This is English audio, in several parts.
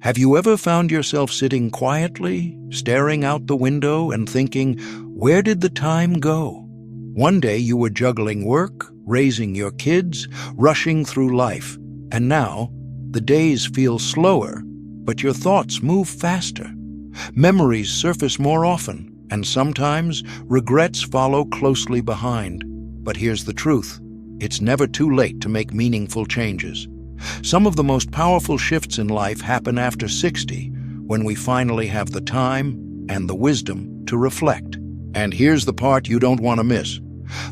Have you ever found yourself sitting quietly, staring out the window and thinking, where did the time go? One day you were juggling work, raising your kids, rushing through life, and now the days feel slower, but your thoughts move faster. Memories surface more often, and sometimes regrets follow closely behind. But here's the truth. It's never too late to make meaningful changes. Some of the most powerful shifts in life happen after 60, when we finally have the time and the wisdom to reflect. And here's the part you don't want to miss.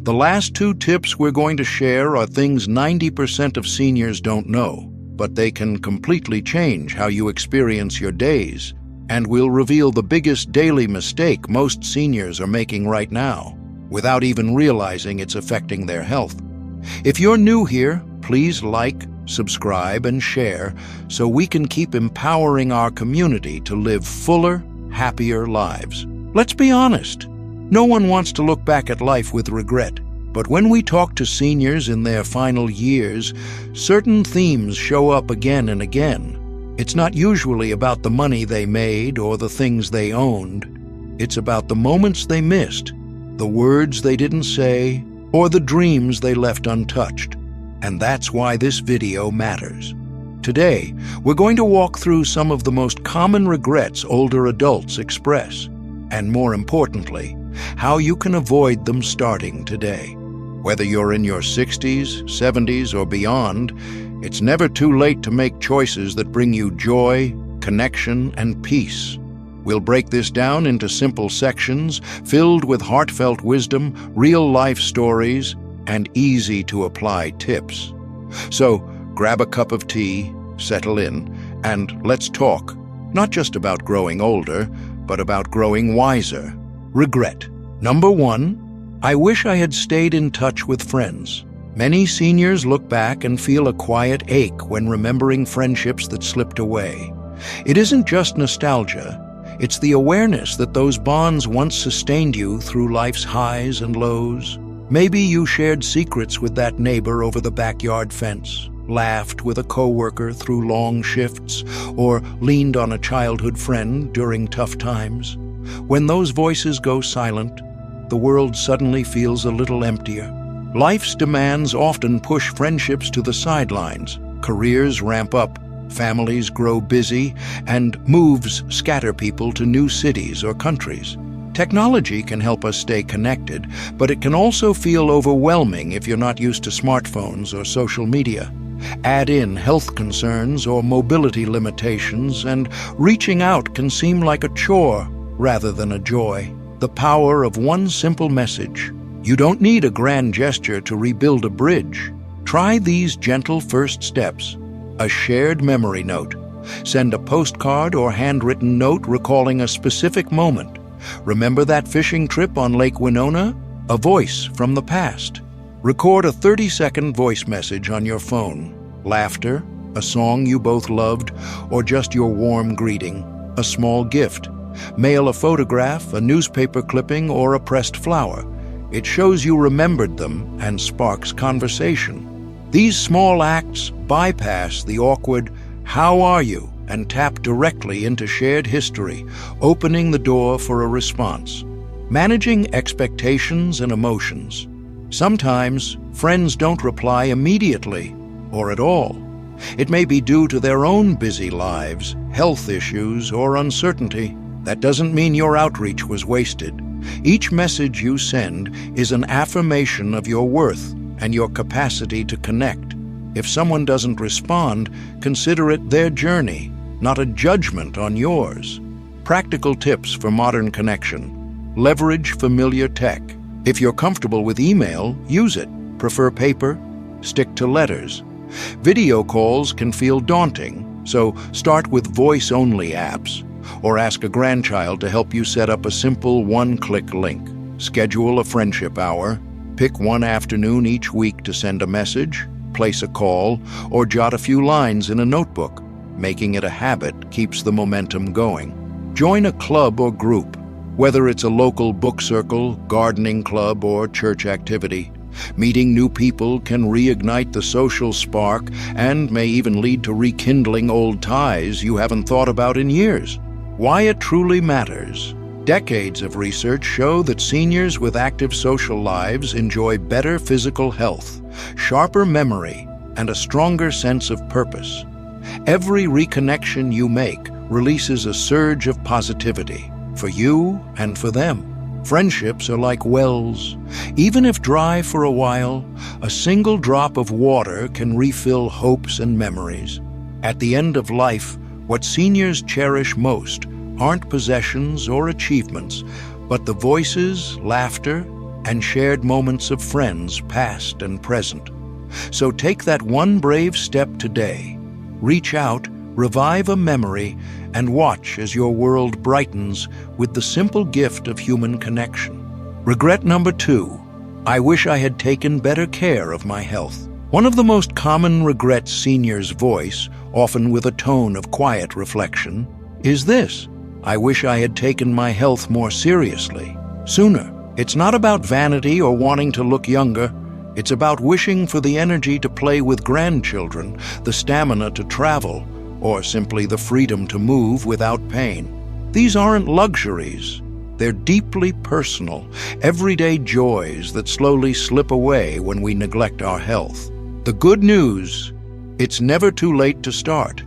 The last 2 tips we're going to share are things 90% of seniors don't know, but they can completely change how you experience your days, and we'll reveal the biggest daily mistake most seniors are making right now, without even realizing it's affecting their health. If you're new here, please like, subscribe, and share so we can keep empowering our community to live fuller, happier lives. Let's be honest. No one wants to look back at life with regret. But when we talk to seniors in their final years, certain themes show up again and again. It's not usually about the money they made or the things they owned. It's about the moments they missed, the words they didn't say, or the dreams they left untouched. And that's why this video matters. Today, we're going to walk through some of the most common regrets older adults express, and more importantly, how you can avoid them starting today. Whether you're in your 60s, 70s, or beyond, it's never too late to make choices that bring you joy, connection, and peace. We'll break this down into simple sections filled with heartfelt wisdom, real-life stories, and easy-to-apply tips. So, grab a cup of tea, settle in, and let's talk, not just about growing older, but about growing wiser. Regret. Number 1, I wish I had stayed in touch with friends. Many seniors look back and feel a quiet ache when remembering friendships that slipped away. It isn't just nostalgia. It's the awareness that those bonds once sustained you through life's highs and lows. Maybe you shared secrets with that neighbor over the backyard fence, laughed with a coworker through long shifts, or leaned on a childhood friend during tough times. When those voices go silent, the world suddenly feels a little emptier. Life's demands often push friendships to the sidelines. Careers ramp up, families grow busy, and moves scatter people to new cities or countries. Technology can help us stay connected, but it can also feel overwhelming if you're not used to smartphones or social media. Add in health concerns or mobility limitations, and reaching out can seem like a chore rather than a joy. The power of one simple message. You don't need a grand gesture to rebuild a bridge. Try these gentle first steps. A shared memory note. Send a postcard or handwritten note recalling a specific moment. Remember that fishing trip on Lake Winona? A voice from the past. Record a 30-second voice message on your phone. Laughter, a song you both loved, or just your warm greeting. A small gift. Mail a photograph, a newspaper clipping, or a pressed flower. It shows you remembered them and sparks conversation. These small acts bypass the awkward, "How are you?" and tap directly into shared history, opening the door for a response. Managing expectations and emotions. Sometimes, friends don't reply immediately, or at all. It may be due to their own busy lives, health issues, or uncertainty. That doesn't mean your outreach was wasted. Each message you send is an affirmation of your worth and your capacity to connect. If someone doesn't respond, consider it their journey, not a judgment on yours. Practical tips for modern connection. Leverage familiar tech. If you're comfortable with email, use it. Prefer paper? Stick to letters. Video calls can feel daunting, so start with voice-only apps, or ask a grandchild to help you set up a simple one-click link. Schedule a friendship hour. Pick one afternoon each week to send a message, place a call, or jot a few lines in a notebook. Making it a habit keeps the momentum going. Join a club or group. Whether it's a local book circle, gardening club, or church activity, Meeting new people can reignite the social spark and may even lead to rekindling old ties you haven't thought about in years. Why it truly matters. Decades of research show that seniors with active social lives enjoy better physical health, sharper memory, and a stronger sense of purpose. Every reconnection you make releases a surge of positivity for you and for them. Friendships are like wells. Even if dry for a while, a single drop of water can refill hopes and memories. At the end of life, what seniors cherish most aren't possessions or achievements, but the voices, laughter, and shared moments of friends past and present. So take that one brave step today. Reach out, revive a memory, and watch as your world brightens with the simple gift of human connection. Regret number 2. I wish I had taken better care of my health. One of the most common regrets seniors voice, often with a tone of quiet reflection, is this: I wish I had taken my health more seriously, sooner. It's not about vanity or wanting to look younger. It's about wishing for the energy to play with grandchildren, the stamina to travel, or simply the freedom to move without pain. These aren't luxuries. They're deeply personal, everyday joys that slowly slip away when we neglect our health. The good news: it's never too late to start.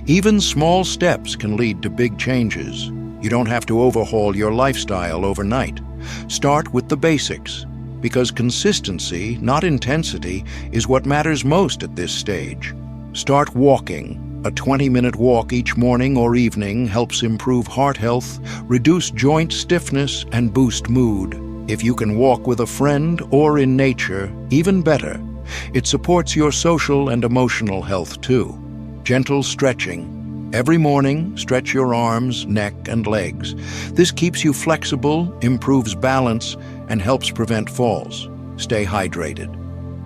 Even small steps can lead to big changes. You don't have to overhaul your lifestyle overnight. Start with the basics, because consistency, not intensity, is what matters most at this stage. Start walking. A 20-minute walk each morning or evening helps improve heart health, reduce joint stiffness, and boost mood. If you can walk with a friend or in nature, even better. It supports your social and emotional health too. Gentle stretching. Every morning, stretch your arms, neck, and legs. This keeps you flexible, improves balance, and helps prevent falls. Stay hydrated.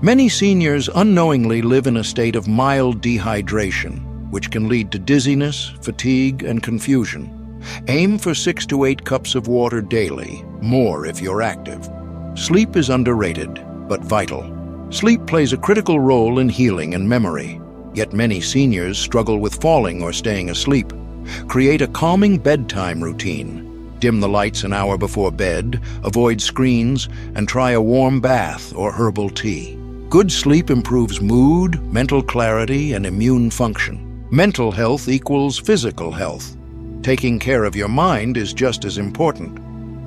Many seniors unknowingly live in a state of mild dehydration, which can lead to dizziness, fatigue, and confusion. Aim for 6 to 8 cups of water daily, more if you're active. Sleep is underrated, but vital. Sleep plays a critical role in healing and memory, yet many seniors struggle with falling or staying asleep. Create a calming bedtime routine. Dim the lights an hour before bed, avoid screens, and try a warm bath or herbal tea. Good sleep improves mood, mental clarity, and immune function. Mental health equals physical health. Taking care of your mind is just as important.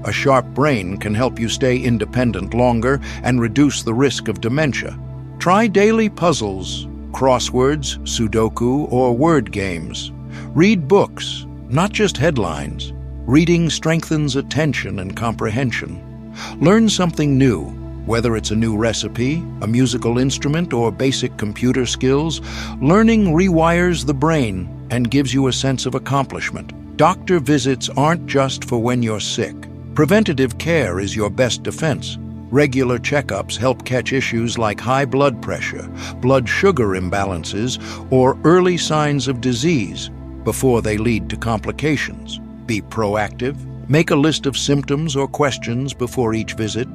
A sharp brain can help you stay independent longer and reduce the risk of dementia. Try daily puzzles, crosswords, Sudoku, or word games. Read books, not just headlines. Reading strengthens attention and comprehension. Learn something new, whether it's a new recipe, a musical instrument, or basic computer skills. Learning rewires the brain and gives you a sense of accomplishment. Doctor visits aren't just for when you're sick. Preventative care is your best defense. Regular checkups help catch issues like high blood pressure, blood sugar imbalances, or early signs of disease before they lead to complications. Be proactive. Make a list of symptoms or questions before each visit.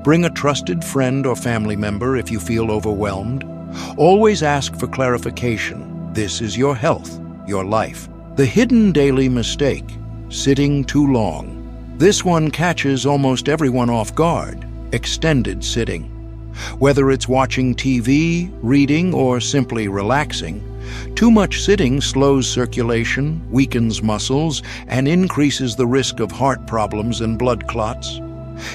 Bring a trusted friend or family member if you feel overwhelmed. Always ask for clarification. This is your health, your life. The hidden daily mistake: sitting too long. This one catches almost everyone off guard. Extended sitting. Whether it's watching TV, reading, or simply relaxing, too much sitting slows circulation, weakens muscles, and increases the risk of heart problems and blood clots.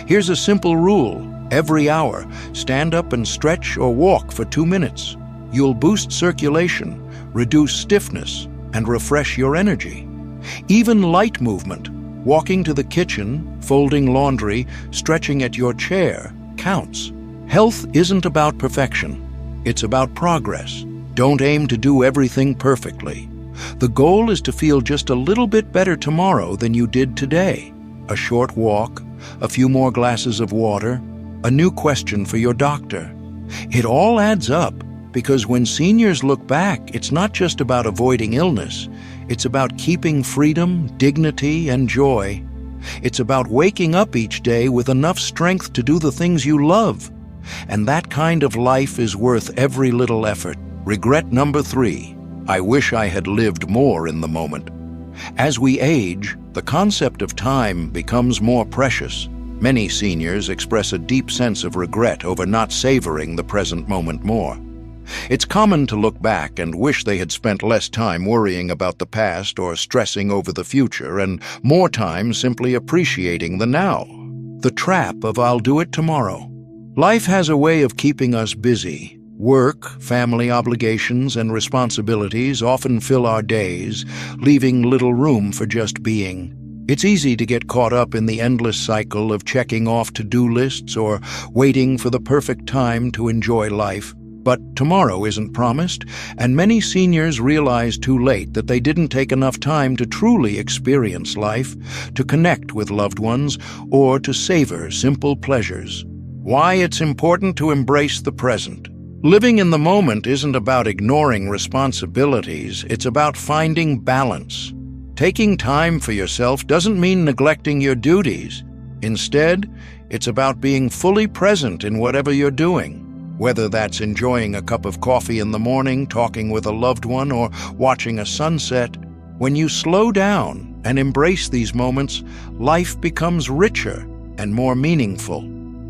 Here's a simple rule. Every hour, stand up and stretch or walk for 2 minutes. You'll boost circulation, reduce stiffness, and refresh your energy. Even light movement, walking to the kitchen, folding laundry, stretching at your chair, counts. Health isn't about perfection. It's about progress. Don't aim to do everything perfectly. The goal is to feel just a little bit better tomorrow than you did today. A short walk, a few more glasses of water, a new question for your doctor. It all adds up, because when seniors look back, it's not just about avoiding illness. It's about keeping freedom, dignity, and joy. It's about waking up each day with enough strength to do the things you love. And that kind of life is worth every little effort. Regret number 3. I wish I had lived more in the moment. As we age, the concept of time becomes more precious. Many seniors express a deep sense of regret over not savoring the present moment more. It's common to look back and wish they had spent less time worrying about the past or stressing over the future, and more time simply appreciating the now. The trap of "I'll do it tomorrow." Life has a way of keeping us busy. Work, family obligations, and responsibilities often fill our days, leaving little room for just being. It's easy to get caught up in the endless cycle of checking off to-do lists or waiting for the perfect time to enjoy life. But tomorrow isn't promised, and many seniors realize too late that they didn't take enough time to truly experience life, to connect with loved ones, or to savor simple pleasures. Why it's important to embrace the present. Living in the moment isn't about ignoring responsibilities, it's about finding balance. Taking time for yourself doesn't mean neglecting your duties. Instead, it's about being fully present in whatever you're doing. Whether that's enjoying a cup of coffee in the morning, talking with a loved one, or watching a sunset, when you slow down and embrace these moments, life becomes richer and more meaningful.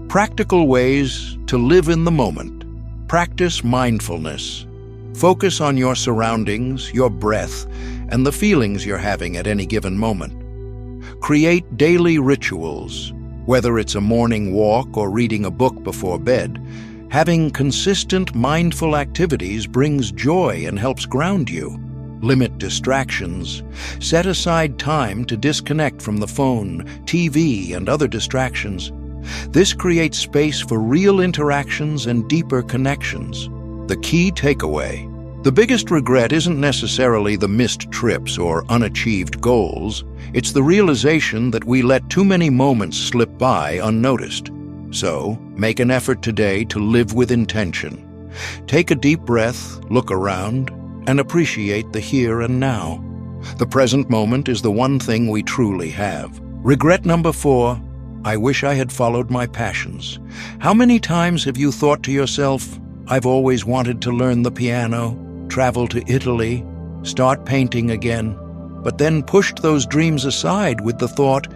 Practical ways to live in the moment. Practice mindfulness. Focus on your surroundings, your breath, and the feelings you're having at any given moment. Create daily rituals. Whether it's a morning walk or reading a book before bed, having consistent mindful activities brings joy and helps ground you. Limit distractions. Set aside time to disconnect from the phone, TV, and other distractions. This creates space for real interactions and deeper connections. The key takeaway: the biggest regret isn't necessarily the missed trips or unachieved goals. It's the realization that we let too many moments slip by unnoticed. So, make an effort today to live with intention. Take a deep breath, look around, and appreciate the here and now. The present moment is the one thing we truly have. Regret number 4. I wish I had followed my passions. How many times have you thought to yourself, I've always wanted to learn the piano, travel to Italy, start painting again, but then pushed those dreams aside with the thought,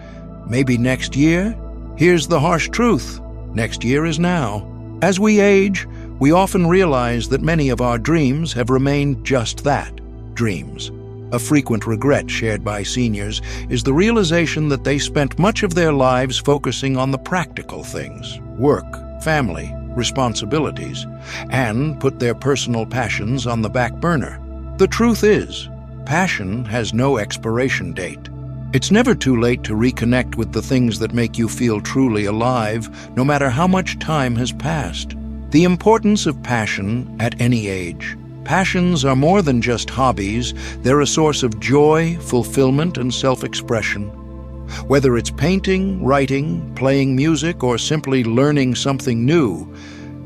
maybe next year? Here's the harsh truth. Next year is now. As we age, we often realize that many of our dreams have remained just that, dreams. A frequent regret shared by seniors is the realization that they spent much of their lives focusing on the practical things, work, family, responsibilities, and put their personal passions on the back burner. The truth is, passion has no expiration date. It's never too late to reconnect with the things that make you feel truly alive, no matter how much time has passed. The importance of passion at any age. Passions are more than just hobbies, they're a source of joy, fulfillment, and self-expression. Whether it's painting, writing, playing music, or simply learning something new,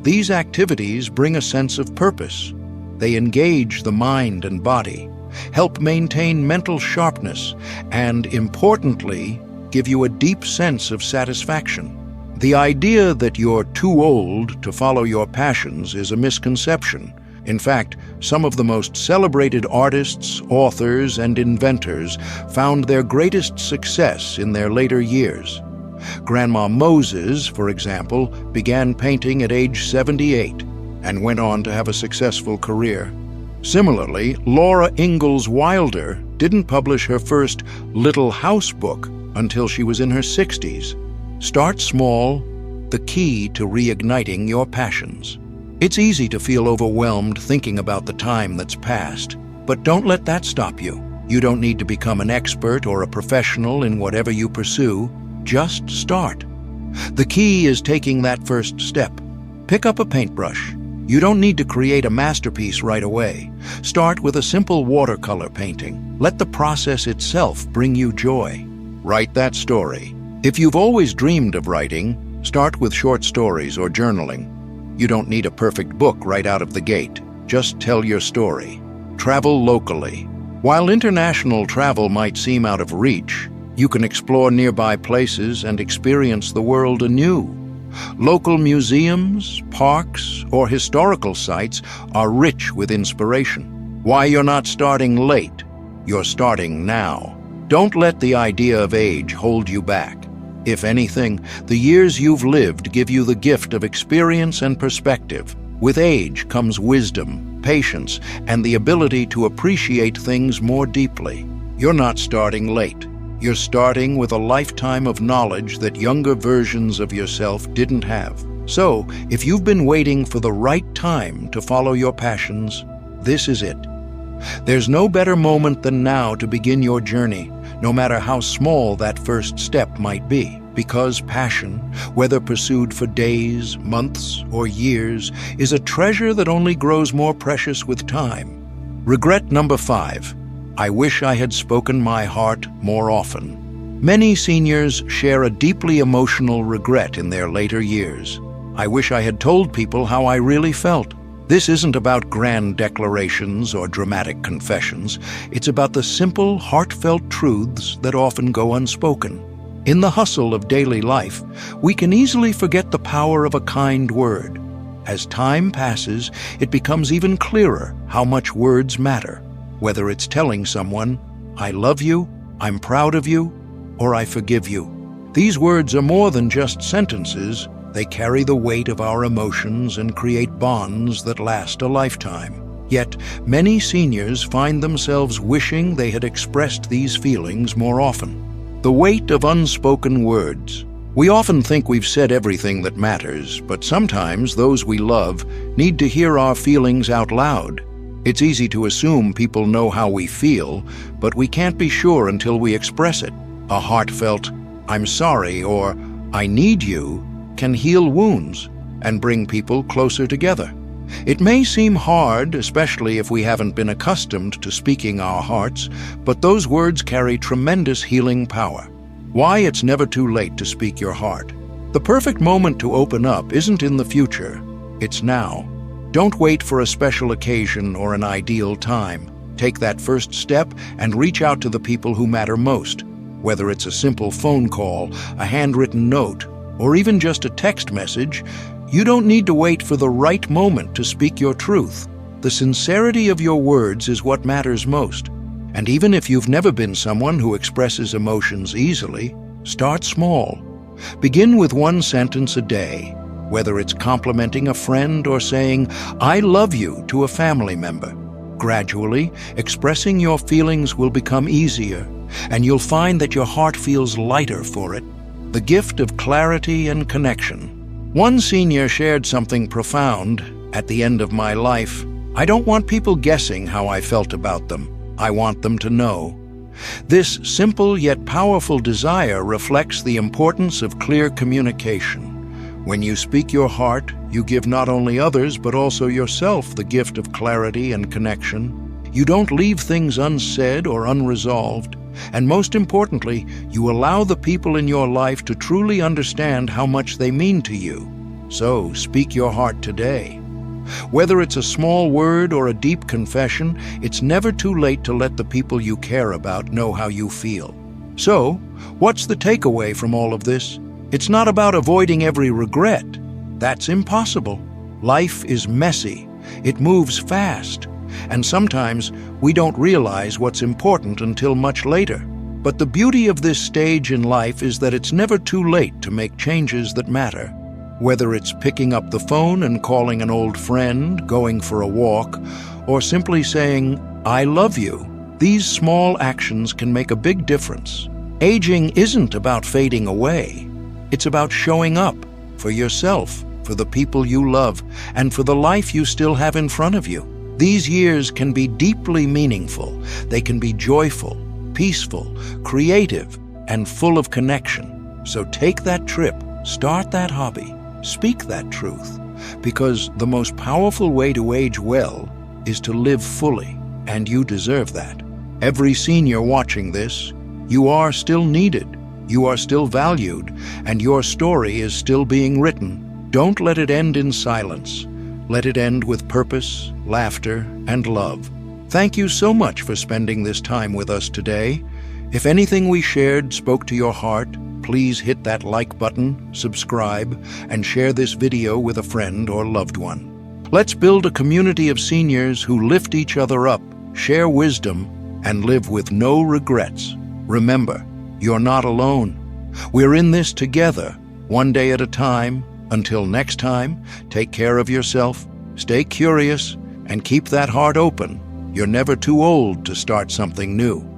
these activities bring a sense of purpose. They engage the mind and body, help maintain mental sharpness, and, importantly, give you a deep sense of satisfaction. The idea that you're too old to follow your passions is a misconception. In fact, some of the most celebrated artists, authors, and inventors found their greatest success in their later years. Grandma Moses, for example, began painting at age 78 and went on to have a successful career. Similarly, Laura Ingalls Wilder didn't publish her first Little House book until she was in her 60s. Start small, the key to reigniting your passions. It's easy to feel overwhelmed thinking about the time that's passed, but don't let that stop you. You don't need to become an expert or a professional in whatever you pursue. Just start. The key is taking that first step. Pick up a paintbrush. You don't need to create a masterpiece right away. Start with a simple watercolor painting. Let the process itself bring you joy. Write that story. If you've always dreamed of writing, start with short stories or journaling. You don't need a perfect book right out of the gate. Just tell your story. Travel locally. While international travel might seem out of reach, you can explore nearby places and experience the world anew. Local museums, parks, or historical sites are rich with inspiration. Why you're not starting late, you're starting now. Don't let the idea of age hold you back. If anything, the years you've lived give you the gift of experience and perspective. With age comes wisdom, patience, and the ability to appreciate things more deeply. You're not starting late. You're starting with a lifetime of knowledge that younger versions of yourself didn't have. So, if you've been waiting for the right time to follow your passions, this is it. There's no better moment than now to begin your journey, no matter how small that first step might be, because passion, whether pursued for days, months, or years, is a treasure that only grows more precious with time. Regret number 5. I wish I had spoken my heart more often. Many seniors share a deeply emotional regret in their later years. I wish I had told people how I really felt. This isn't about grand declarations or dramatic confessions. It's about the simple, heartfelt truths that often go unspoken. In the hustle of daily life, we can easily forget the power of a kind word. As time passes, it becomes even clearer how much words matter. Whether it's telling someone, I love you, I'm proud of you, or I forgive you. These words are more than just sentences. They carry the weight of our emotions and create bonds that last a lifetime. Yet, many seniors find themselves wishing they had expressed these feelings more often. The weight of unspoken words. We often think we've said everything that matters, but sometimes those we love need to hear our feelings out loud. It's easy to assume people know how we feel, but we can't be sure until we express it. A heartfelt, I'm sorry, or I need you, can heal wounds and bring people closer together. It may seem hard, especially if we haven't been accustomed to speaking our hearts, but those words carry tremendous healing power. Why it's never too late to speak your heart. The perfect moment to open up isn't in the future, it's now. Don't wait for a special occasion or an ideal time. Take that first step and reach out to the people who matter most. Whether it's a simple phone call, a handwritten note, or even just a text message, you don't need to wait for the right moment to speak your truth. The sincerity of your words is what matters most. And even if you've never been someone who expresses emotions easily, start small. Begin with one sentence a day, whether it's complimenting a friend or saying, I love you to a family member. Gradually, expressing your feelings will become easier, and you'll find that your heart feels lighter for it. The gift of clarity and connection. One senior shared something profound. At the end of my life, I don't want people guessing how I felt about them. I want them to know. This simple yet powerful desire reflects the importance of clear communication. When you speak your heart, you give not only others but also yourself the gift of clarity and connection. You don't leave things unsaid or unresolved. And most importantly, you allow the people in your life to truly understand how much they mean to you. So, speak your heart today. Whether it's a small word or a deep confession, it's never too late to let the people you care about know how you feel. So, what's the takeaway from all of this? It's not about avoiding every regret. That's impossible. Life is messy. It moves fast. And sometimes we don't realize what's important until much later. But the beauty of this stage in life is that it's never too late to make changes that matter. Whether it's picking up the phone and calling an old friend, going for a walk, or simply saying, I love you, these small actions can make a big difference. Aging isn't about fading away. It's about showing up for yourself, for the people you love, and for the life you still have in front of you. These years can be deeply meaningful. They can be joyful, peaceful, creative, and full of connection. So take that trip, start that hobby, speak that truth, because the most powerful way to age well is to live fully, and you deserve that. Every senior watching this, you are still needed, you are still valued, and your story is still being written. Don't let it end in silence. Let it end with purpose, laughter, and love. Thank you so much for spending this time with us today. If anything we shared spoke to your heart, please hit that like button, subscribe, and share this video with a friend or loved one. Let's build a community of seniors who lift each other up, share wisdom, and live with no regrets. Remember, you're not alone. We're in this together, one day at a time. Until next time, take care of yourself, stay curious, and keep that heart open. You're never too old to start something new.